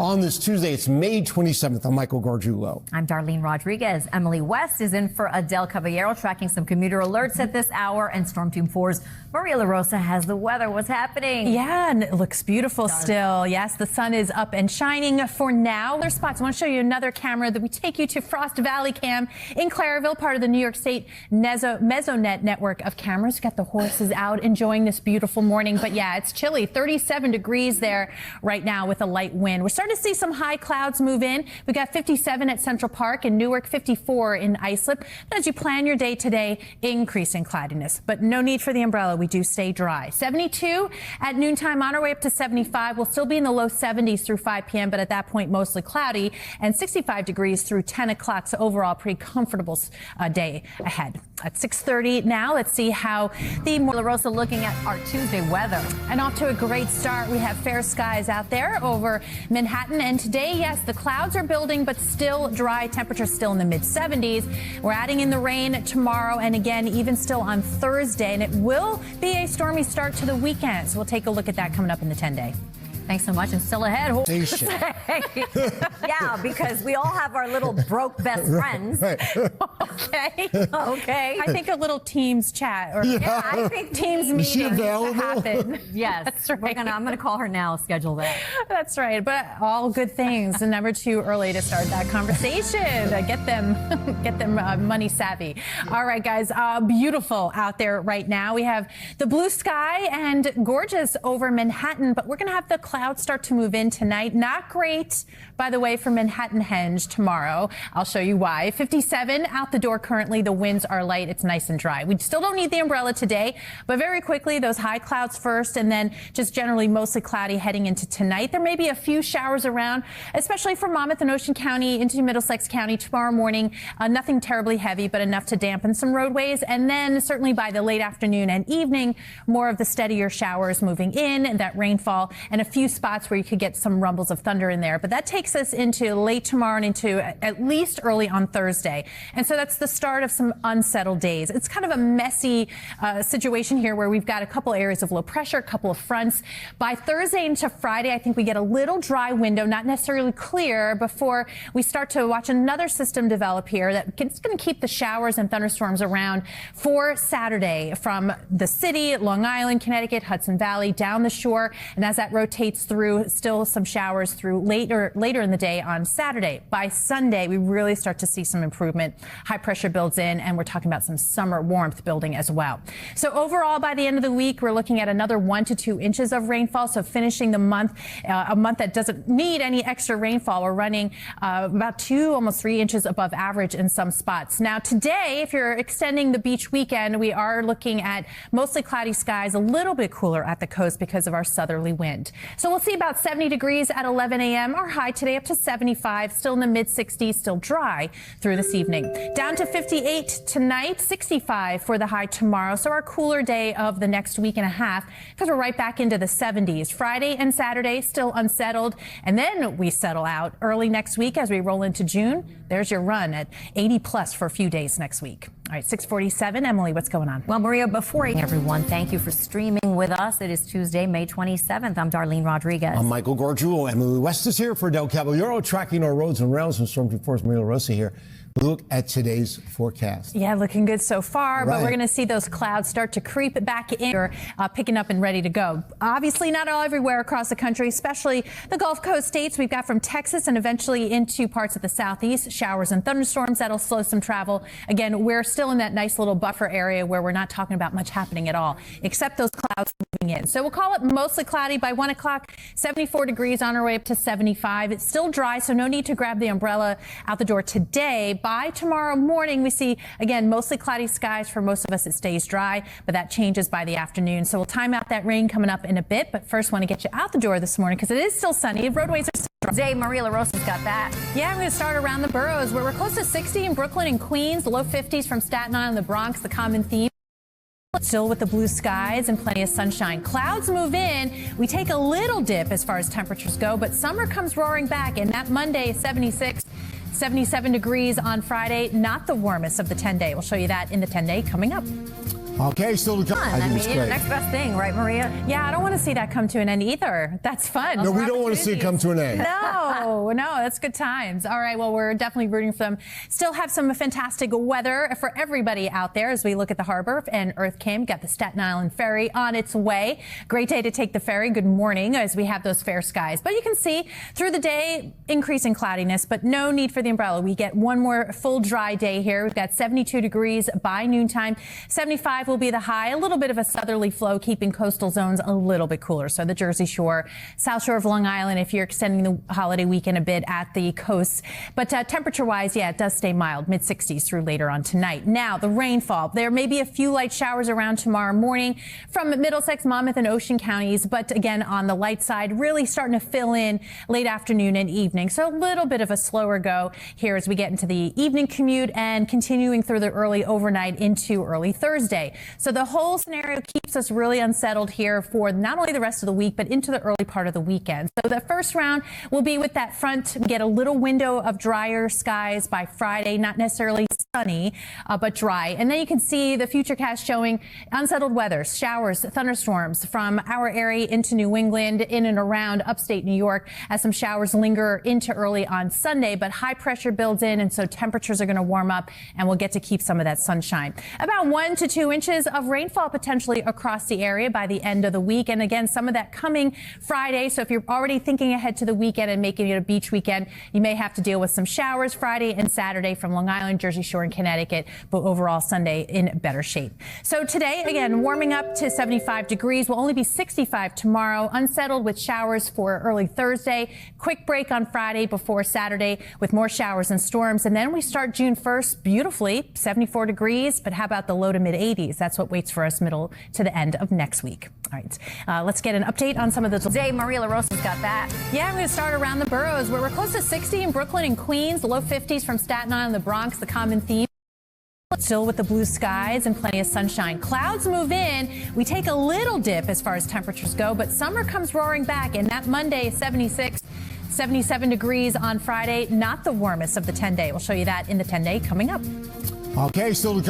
on this Tuesday. It's May 27th. I'm Michael Gargiulo. I'm Darlene Rodriguez. Emily West is in for Adele Caballero, tracking some commuter alerts at this hour. And Storm Team 4's Maria Larosa has the weather. What's happening? Yeah, and it looks beautiful still. Yes, the sun is up and shining for now. Other spots. I want to show you another camera that we take you to Frost Valley Cam in Clairville, part of the New York State Mesonet network of cameras. Got the horses out enjoying this beautiful morning. But yeah, it's chilly. 37 degrees there right now with a light wind. We're starting to see some high clouds move in. We got 57 at Central Park in Newark, 54 in Islip. As you plan your day today, increasing cloudiness, but no need for the umbrella. We do stay dry. 72 at noontime, on our way up to 75. We'll still be in the low 70s through 5 p.m., but at that point, mostly cloudy, and 65 degrees through 10 o'clock. So overall, pretty comfortable day ahead. At 6:30 now, let's see how the Larosa looking at our Tuesday weather. And off to a great start. We have fair skies out there over Manhattan. And today, yes, the clouds are building, but still dry. Temperatures still in the mid-70s. We're adding in the rain tomorrow and again, even still on Thursday. And it will be a stormy start to the weekend. So we'll take a look at that coming up in the 10-day. Thanks so much, and still ahead. Yeah, because we all have our little broke best friends. Right. Okay. Okay. I think a little Teams chat or I think Teams Is she meeting available? happen. Yes, That's right. I'm going to call her now. Schedule that. That's right. But all good things, and never too early to start that conversation. Get them money savvy. All right, guys. Beautiful out there right now. We have the blue sky and gorgeous over Manhattan, but we're going to have the clouds start to move in tonight. Not great, by the way, for Manhattan Henge tomorrow. I'll show you why. 57 out the door currently. The winds are light. It's nice and dry. We still don't need the umbrella today, but very quickly, those high clouds first, and then just generally mostly cloudy heading into tonight. There may be a few showers around, especially for Monmouth and Ocean County into Middlesex County tomorrow morning. Nothing terribly heavy, but enough to dampen some roadways. And then certainly by the late afternoon and evening, more of the steadier showers moving in, and that rainfall, and a few spots where you could get some rumbles of thunder in there. But that takes us into late tomorrow and into at least early on Thursday. And so that's the start of some unsettled days. It's kind of a messy situation here where we've got a couple areas of low pressure, a couple of fronts. By Thursday into Friday, I think we get a little dry window, not necessarily clear, before we start to watch another system develop here that's going to keep the showers and thunderstorms around for Saturday from the city, Long Island, Connecticut, Hudson Valley, down the shore. And as that rotates through, still some showers through later in the day on Saturday. By Sunday, we really start to see some improvement. High pressure builds in, and we're talking about some summer warmth building as well. So overall, by the end of the week, we're looking at another 1 to 2 inches of rainfall. So finishing the month, a month that doesn't need any extra rainfall. We're running about 2, almost 3 inches above average in some spots. Now today, if you're extending the beach weekend, we are looking at mostly cloudy skies, a little bit cooler at the coast because of our southerly wind. So we'll see about 70 degrees at 11 a.m. Our high today up to 75, still in the mid-60s, still dry through this evening. Down to 58 tonight, 65 for the high tomorrow. So our cooler day of the next week and a half, because we're right back into the 70s. Friday and Saturday still unsettled, and then we settle out early next week as we roll into June. There's your run at 80 plus for a few days next week. All right, 6:47. Emily, what's going on? Well, Maria, before everyone, thank you for streaming with us. It is Tuesday, May 27th. I'm Darlene Rodriguez. I'm Michael Gargiulo. Emily West is here for Adele Caballero, tracking our roads and rails, and Storm Team 4's Maria Larosa here. Look at today's forecast. Yeah, looking good so far, Right. but we're going to see those clouds start to creep back in, or picking up and ready to go. Obviously, not all everywhere across the country, especially the Gulf Coast states. We've got from Texas and eventually into parts of the southeast, showers and thunderstorms that'll slow some travel. Again, we're still in that nice little buffer area where we're not talking about much happening at all, except those clouds moving in. So we'll call it mostly cloudy by 1 o'clock, 74 degrees on our way up to 75. It's still dry, so no need to grab the umbrella out the door today. By tomorrow morning, we see, again, mostly cloudy skies. For most of us, it stays dry, but that changes by the afternoon. So we'll time out that rain coming up in a bit. But first, want to get you out the door this morning because it is still sunny. Roadways are still dry. Maria Larosa's got that. Yeah, I'm going to start around the boroughs where we're close to 60 in Brooklyn and Queens, low 50s from Staten Island and the Bronx, the common theme. Still with the blue skies and plenty of sunshine. Clouds move in. We take a little dip as far as temperatures go, but summer comes roaring back. And that Monday, 76, 77 degrees on Friday, not the warmest of the 10-day. We'll show you that in the 10-day coming up. Okay, still to come. I think mean, it's great. next best thing, right, Maria? Yeah, I don't want to see that come to an end either. That's fun. No, we don't want to see it come to an end. No, that's good times. All right, well, we're definitely rooting for them. Still have some fantastic weather for everybody out there as we look at the harbor and Earth Cam. Got the Staten Island ferry on its way. Great day to take the ferry. Good morning as we have those fair skies. But you can see through the day, increasing cloudiness, but no need for the umbrella. We get one more full dry day here. We've got 72 degrees by noontime. 75 will be the high. A little bit of a southerly flow keeping coastal zones a little bit cooler. So the Jersey Shore, South Shore of Long Island, if you're extending the holiday weekend a bit at the coast. But temperature-wise, yeah, it does stay mild, mid-60s through later on tonight. Now, the rainfall. There may be a few light showers around tomorrow morning from Middlesex, Monmouth, and Ocean counties. But again, on the light side, really starting to fill in late afternoon and evening. So a little bit of a slower go here as we get into the evening commute and continuing through the early overnight into early Thursday. So the whole scenario keeps us really unsettled here for not only the rest of the week, but into the early part of the weekend. So the first round will be with that front. We get a little window of drier skies by Friday, not necessarily sunny, but dry. And then you can see the futurecast showing unsettled weather, showers, thunderstorms from our area into New England, in and around upstate New York, as some showers linger into early on Sunday. But high pressure builds in, and so temperatures are going to warm up, and we'll get to keep some of that sunshine. About 1 to 2 inches of rainfall potentially across the area by the end of the week. And again, some of that coming Friday. So if you're already thinking ahead to the weekend and making it a beach weekend, you may have to deal with some showers Friday and Saturday from Long Island, Jersey Shore, and Connecticut. But overall, Sunday in better shape. So today, again, warming up to 75 degrees. Will only be 65 tomorrow. Unsettled with showers for early Thursday. Quick break on Friday before Saturday with more showers and storms. And then we start June 1st beautifully, 74 degrees. But how about the low to mid 80s? That's what waits for us middle to the end of next week. All right, let's get an update on some of the Today, Maria Larosa's got that. Yeah, I'm going to start around the boroughs where we're close to 60 in Brooklyn and Queens, the low 50s from Staten Island, the Bronx, the common theme. Still with the blue skies and plenty of sunshine. Clouds move in. We take a little dip as far as temperatures go, but summer comes roaring back. And that Monday, 76, 77 degrees on Friday, not the warmest of the 10-day. We'll show you that in the 10-day coming up. Okay, still to come.